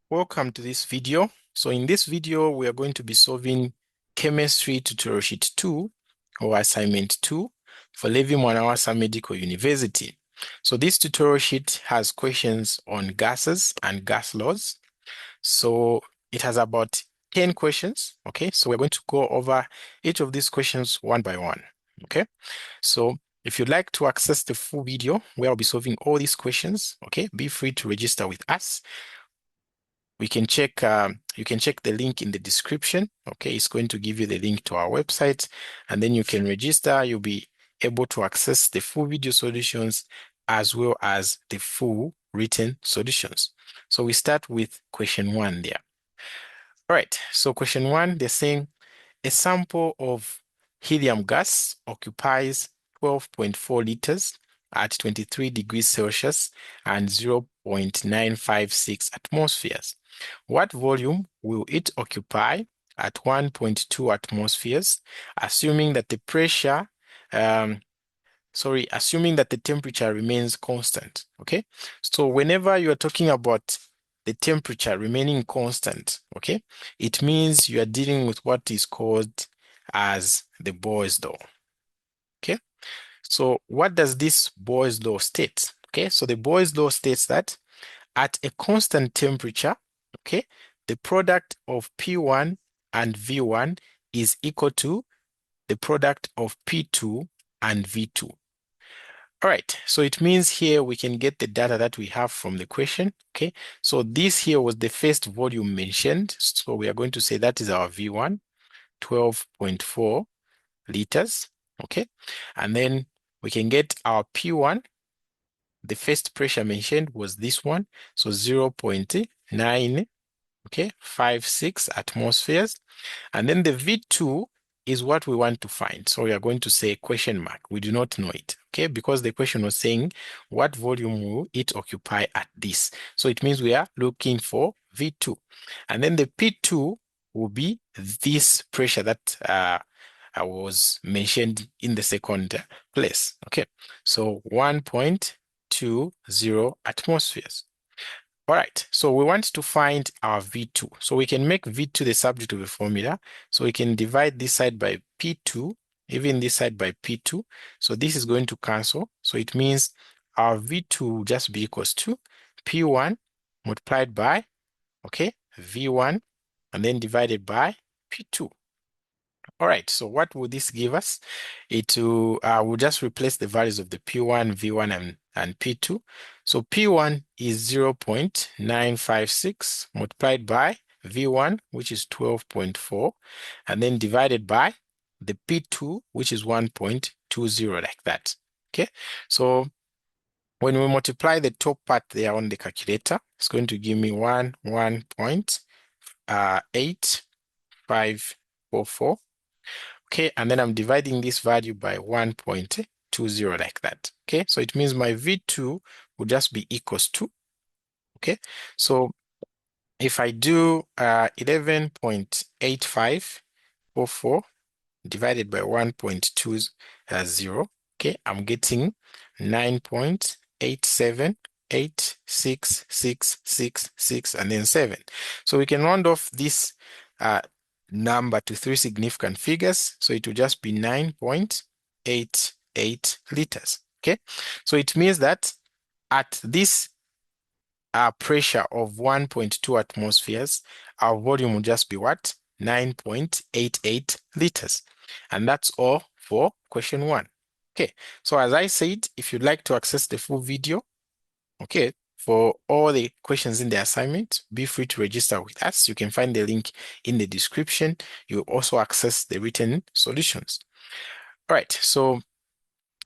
Welcome to this video. So in this video, we are going to be solving chemistry tutorial sheet 2 or assignment 2 for Levi Mwanawasa Medical University. So this tutorial sheet has questions on gases and gas laws. So it has about 10 questions. Okay, so we're going to go over each of these questions one by one. Okay, so if you'd like to access the full video where I'll be solving all these questions, okay, be free to register with us. You can check the link in the description. Okay, it's going to give you the link to our website, and then you can register. You'll be able to access the full video solutions as well as the full written solutions. So we start with question 1 there. All right, so question 1, they're saying a sample of helium gas occupies 12.4 liters at 23 degrees Celsius and 0.956 atmospheres. What volume will it occupy at 1.2 atmospheres, assuming that the pressure, assuming that the temperature remains constant, okay? So whenever you are talking about the temperature remaining constant, okay, it means you are dealing with what is called as the Boyle's law, okay? So what does this Boyle's law state? Okay, so the Boyle's law states that at a constant temperature, okay, the product of P1 and V1 is equal to the product of P2 and V2. All right, so it means here we can get the data that we have from the question, okay? So this here was the first volume mentioned. So we are going to say that is our V1, 12.4 liters, okay? And then we can get our P1. The first pressure mentioned was this one, so 0.9, okay, 56 atmospheres. And then the V2 is what we want to find. So we are going to say question mark. We do not know it, okay, because the question was saying what volume will it occupy at this. So it means we are looking for V2. And then the P2 will be this pressure that was mentioned in the second place, okay. So 1.20 atmospheres. All right, so we want to find our V2. So we can make V2 the subject of a formula. So we can divide this side by P2, even this side by P2. So this is going to cancel. So it means our V2 will just be equals to P1 multiplied by, okay, V1, and then divided by P2. All right, so what will this give us? It will just replace the values of the P1, V1, and P2. So P1 is 0.956 multiplied by V1, which is 12.4, and then divided by the P2, which is 1.20, like that. Okay, so when we multiply the top part there on the calculator, it's going to give me 1.8544. Okay, and then I'm dividing this value by 1.20 like that. Okay, so it means my V2 will just be equals to, okay, so if I do 11.8544 divided by 1.20, okay, I'm getting 9.87866666 and then 7. So we can round off this number to 3 significant figures. So it will just be 9.88 liters. Okay, so it means that at this pressure of 1.2 atmospheres, our volume will just be what? 9.88 liters. And that's all for question 1. Okay, so as I said, if you'd like to access the full video, okay, for all the questions in the assignment, be free to register with us. You can find the link in the description. You'll also access the written solutions. All right, so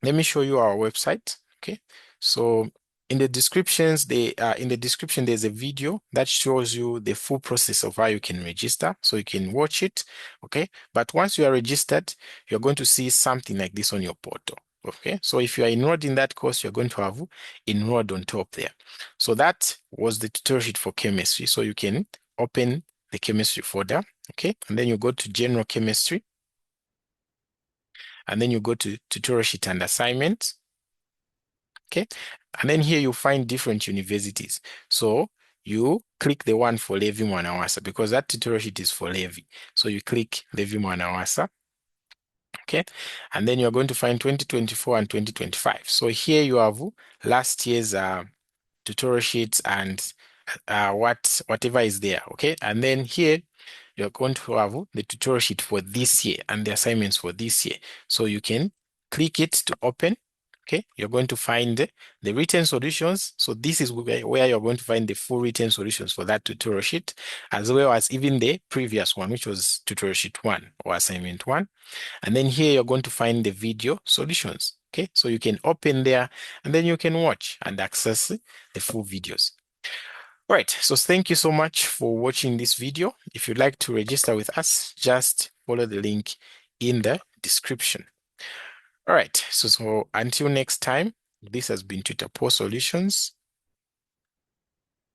let me show you our website. Okay, so in the description, there's a video that shows you the full process of how you can register, so you can watch it. Okay, but once you are registered, you're going to see something like this on your portal. Okay, so if you are enrolled in that course, you're going to have enrolled on top there. So that was the tutorial sheet for chemistry. So you can open the chemistry folder. Okay, and then you go to general chemistry, and then you go to tutorial sheet and assignments. Okay, and then here you find different universities. So you click the one for Levi Mwanawasa because that tutorial sheet is for Levi. So you click Levi Mwanawasa. Okay, and then you're going to find 2024 and 2025. So here you have last year's tutorial sheets and whatever is there. Okay, and then here you're going to have the tutorial sheet for this year and the assignments for this year. So you can click it to open. Okay, you're going to find the written solutions. So this is where you're going to find the full written solutions for that tutorial sheet, as well as even the previous one, which was tutorial sheet 1 or assignment 1. And then here you're going to find the video solutions. Okay, so you can open there and then you can watch and access the full videos. All right, so thank you so much for watching this video. If you'd like to register with us, just follow the link in the description. All right, so until next time, this has been Twitter Post Solutions.